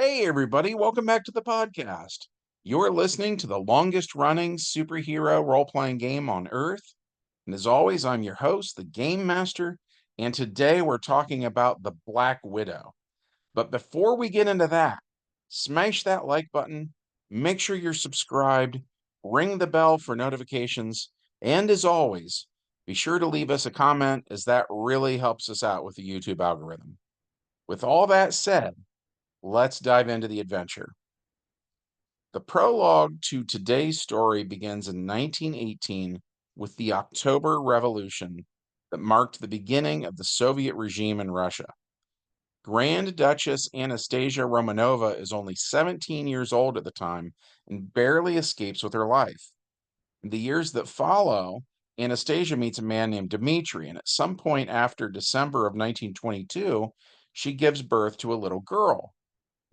Hey, everybody, welcome back to the podcast. You're listening to the longest running superhero role playing game on Earth. And as always, I'm your host, the Game Master. And today we're talking about the Black Widow. But before we get into that, smash that like button, make sure you're subscribed, ring the bell for notifications, and as always, be sure to leave us a comment as that really helps us out with the YouTube algorithm. With all that said, let's dive into the adventure. The prologue to today's story begins in 1918 with the October Revolution that marked the beginning of the Soviet regime in Russia. Grand Duchess Anastasia Romanova is only 17 years old at the time and barely escapes with her life. In the years that follow, Anastasia meets a man named Dmitri, and at some point after December of 1922, she gives birth to a little girl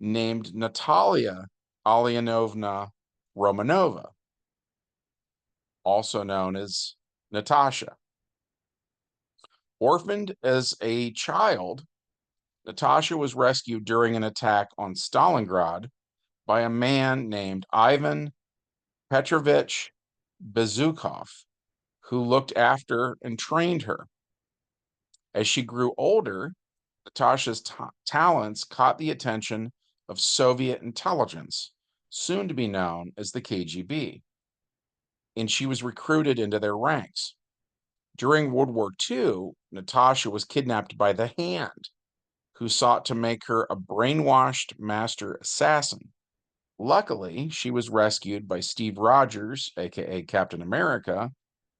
named Natalia Alyanovna Romanova, also known as Natasha. Orphaned as a child, Natasha was rescued during an attack on Stalingrad by a man named Ivan Petrovich Bezukov, who looked after and trained her. As she grew older, Natasha's talents caught the attention of Soviet intelligence, soon to be known as the KGB, and she was recruited into their ranks. During World War II, Natasha was kidnapped by the Hand, who sought to make her a brainwashed master assassin. Luckily, she was rescued by Steve Rogers, aka Captain America,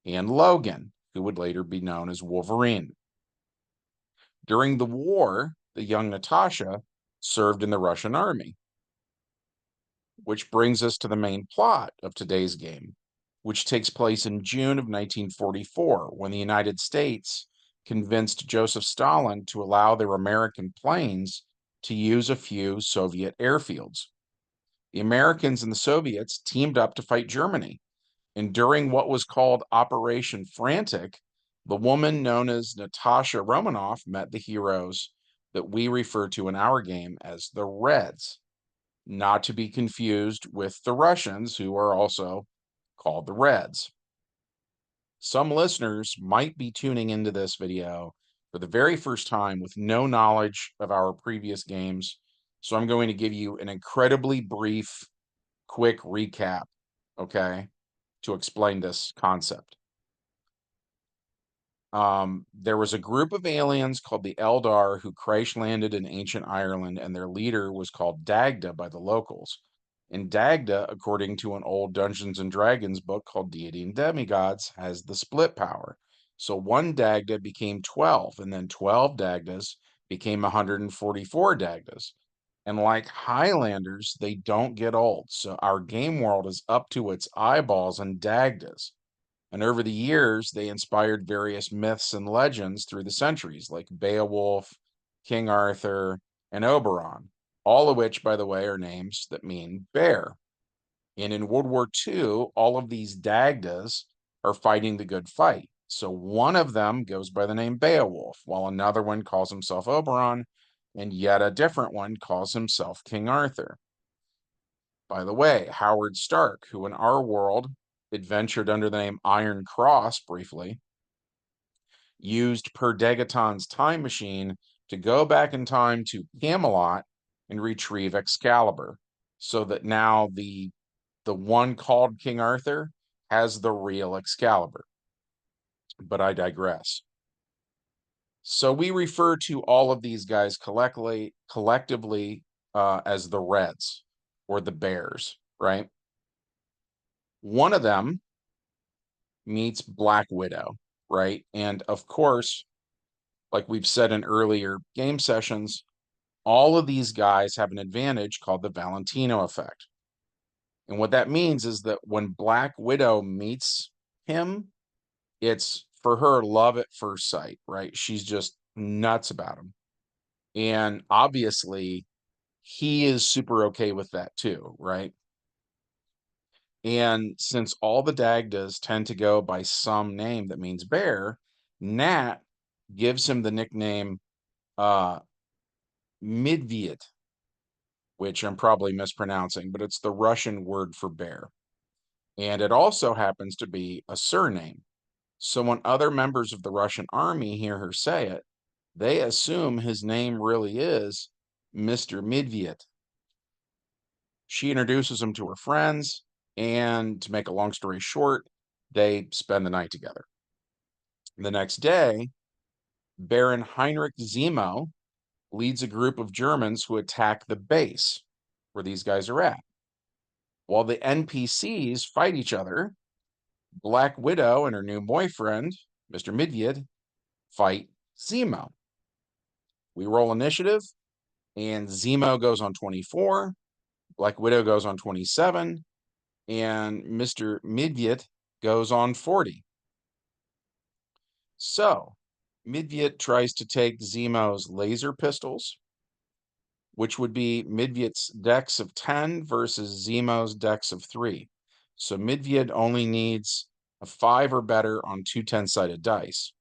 and Logan, who would later be known as Wolverine. During the war, the young Natasha served in the Russian army, which brings us to the main plot of today's game, which takes place in June of 1944, when the United States convinced Joseph Stalin to allow their American planes to use a few Soviet airfields. The Americans and the Soviets teamed up to fight Germany, and during what was called Operation Frantic, the woman known as Natasha Romanoff met the heroes that we refer to in our game as the Reds, not to be confused with the Russians, who are also called the Reds. Some listeners might be tuning into this video for the very first time with no knowledge of our previous games, so I'm going to give you an incredibly brief, quick recap, okay, to explain this concept. There was a group of aliens called the Eldar who crash landed in ancient Ireland, and their leader was called Dagda by the locals. And Dagda, according to an old Dungeons and Dragons book called Deity and Demigods, has the split power. So one Dagda became 12, and then 12 Dagdas became 144 Dagdas. And like Highlanders, they don't get old. So our game world is up to its eyeballs in Dagdas. And over the years, they inspired various myths and legends through the centuries, like Beowulf, King Arthur, and Oberon, all of which, by the way, are names that mean bear. And in World War II, all of these Dagdas are fighting the good fight. So one of them goes by the name Beowulf, while another one calls himself Oberon, and yet a different one calls himself King Arthur. By the way, Howard Stark, who in our world adventured under the name Iron Cross briefly, used Perdegaton's time machine to go back in time to Camelot and retrieve Excalibur, so that now the one called King Arthur has the real Excalibur. But I digress. So we refer to all of these guys collectively as the Reds or the Bears, right? One of them meets Black Widow, right? And of course, like we've said in earlier game sessions, all of these guys have an advantage called the Valentino effect. And what that means is that when Black Widow meets him, it's for her love at first sight, right? She's just nuts about him. And obviously, he is super okay with that too, right? And since all the Dagdas tend to go by some name that means bear, Nat gives him the nickname Medved, which I'm probably mispronouncing, but it's the Russian word for bear. And it also happens to be a surname. So when other members of the Russian army hear her say it, they assume his name really is Mr. Medved. She introduces him to her friends, and to make a long story short, they spend the night together. The next day, Baron Heinrich Zemo leads a group of Germans who attack the base where these guys are at. While the NPCs fight each other, Black Widow and her new boyfriend, Mr. Medved, fight Zemo. We roll initiative, and Zemo goes on 24, Black Widow goes on 27, and Mr. Medved goes on 40. So, Medved tries to take Zemo's laser pistols, which would be Medved's dex of 10 versus Zemo's dex of 3. So Medved only needs a 5 or better on two 10-sided dice.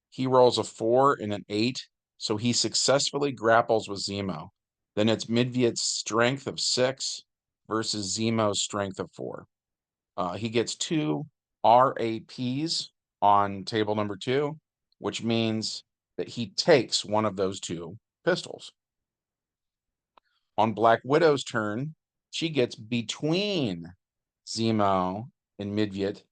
He rolls a 4 and an 8, so he successfully grapples with Zemo. Then it's Medved's strength of 6 versus Zemo's strength of 4. He gets 2 RAPs on table number 2, which means that he takes one of those 2 pistols. On Black Widow's turn, she gets between Zemo and Medved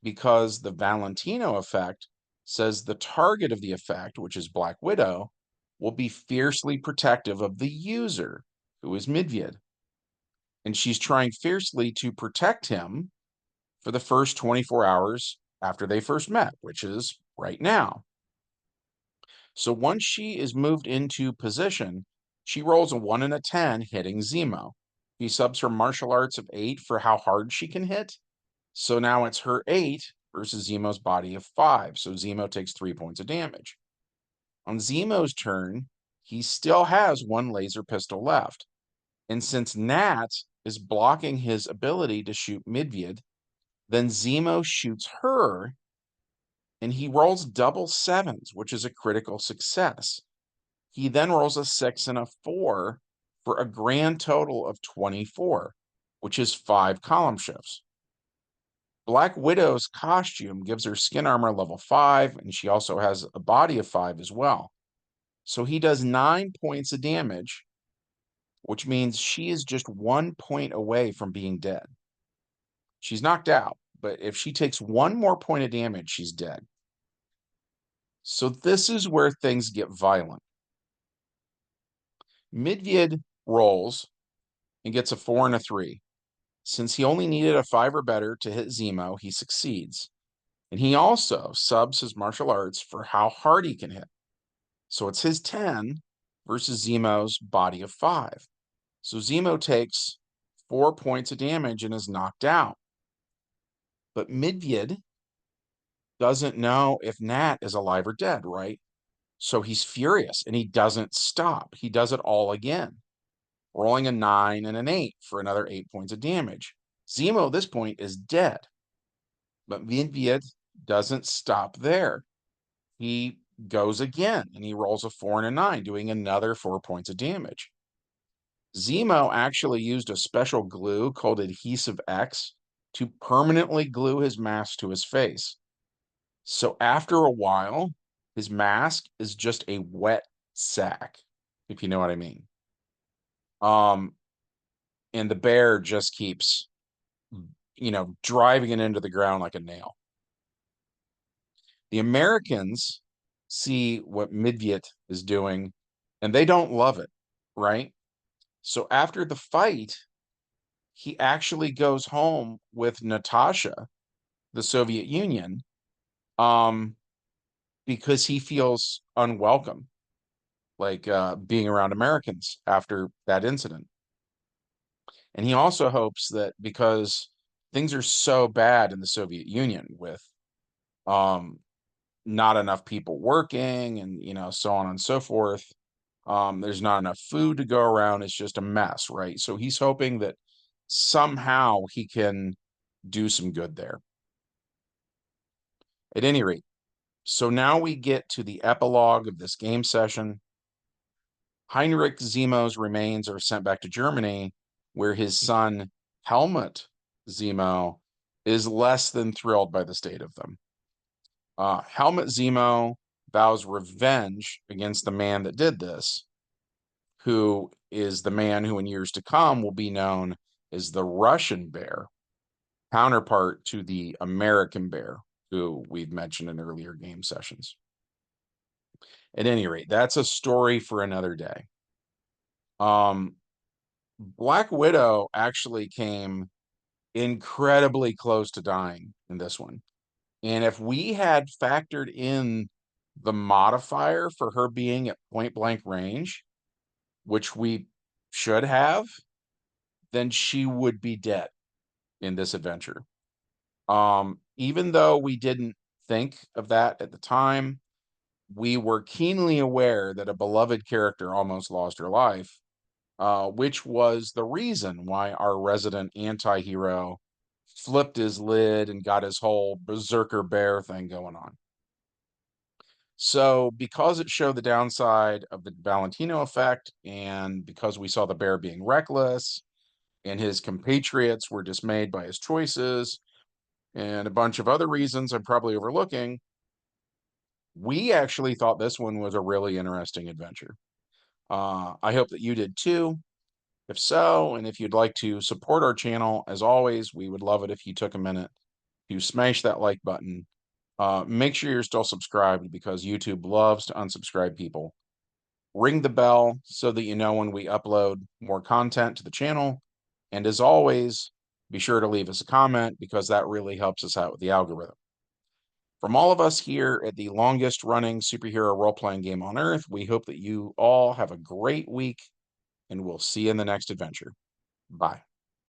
because the Valentino effect says the target of the effect, which is Black Widow, will be fiercely protective of the user, who is Medved. And she's trying fiercely to protect him for the first 24 hours after they first met, which is right now. So once she is moved into position, she rolls a 1 and a 10, hitting Zemo. He subs her martial arts of 8 for how hard she can hit. So now it's her 8 versus Zemo's body of 5. So Zemo takes 3 points of damage. On Zemo's turn, he still has 1 laser pistol left. And since Nat is blocking his ability to shoot Medved, then Zemo shoots her, and he rolls double 7s, which is a critical success. He then rolls a 6 and a 4 for a grand total of 24, which is 5 column shifts. Black Widow's costume gives her skin armor level 5, and she also has a body of 5 as well. So he does 9 points of damage, which means she is just 1 point away from being dead. She's knocked out, but if she takes 1 more point of damage, she's dead. So this is where things get violent. Medved rolls and gets a 4 and a 3. Since he only needed a 5 or better to hit Zemo, he succeeds. And he also subs his martial arts for how hard he can hit. So it's his 10 versus Zemo's body of 5. So Zemo takes 4 points of damage and is knocked out. But Medved doesn't know if Nat is alive or dead, right? So he's furious and he doesn't stop. He does it all again, rolling a 9 and an 8 for another 8 points of damage. Zemo at this point is dead. But Medved doesn't stop there. He goes again and he rolls a 4 and a 9, doing another 4 points of damage. Zemo actually used a special glue called Adhesive X to permanently glue his mask to his face. So after a while, his mask is just a wet sack, if you know what I mean. And the bear just keeps, driving it into the ground like a nail. The Americans see what Medved is doing, and they don't love it, right? So after the fight, he actually goes home with Natasha, the Soviet Union, because he feels unwelcome, like being around Americans after that incident. And he also hopes that because things are so bad in the Soviet Union with um, not enough people working and, so on and so forth, there's not enough food to go around. It's just a mess, right? So he's hoping that somehow he can do some good there. At any rate, so now we get to the epilogue of this game session. Heinrich Zemo's remains are sent back to Germany, where his son, Helmut Zemo, is less than thrilled by the state of them. Helmut Zemo vows revenge against the man that did this, who is the man who in years to come will be known as the Russian bear, counterpart to the American bear, who we've mentioned in earlier game sessions. At any rate, that's a story for another day. Black Widow actually came incredibly close to dying in this one. And if we had factored in the modifier for her being at point blank range, which we should have, then she would be dead in this adventure. Even though we didn't think of that at the time, we were keenly aware that a beloved character almost lost her life, which was the reason why our resident anti-hero flipped his lid and got his whole berserker bear thing going on. So because it showed the downside of the Valentino effect, and because we saw the bear being reckless, and his compatriots were dismayed by his choices, and a bunch of other reasons I'm probably overlooking, we actually thought this one was a really interesting adventure. I hope that you did too. If so, and if you'd like to support our channel, as always, we would love it if you took a minute to smash that like button. Make sure you're still subscribed because YouTube loves to unsubscribe people. Ring the bell so that you know when we upload more content to the channel. And as always, be sure to leave us a comment because that really helps us out with the algorithm. From all of us here at the longest running superhero role-playing game on Earth, we hope that you all have a great week and we'll see you in the next adventure. Bye.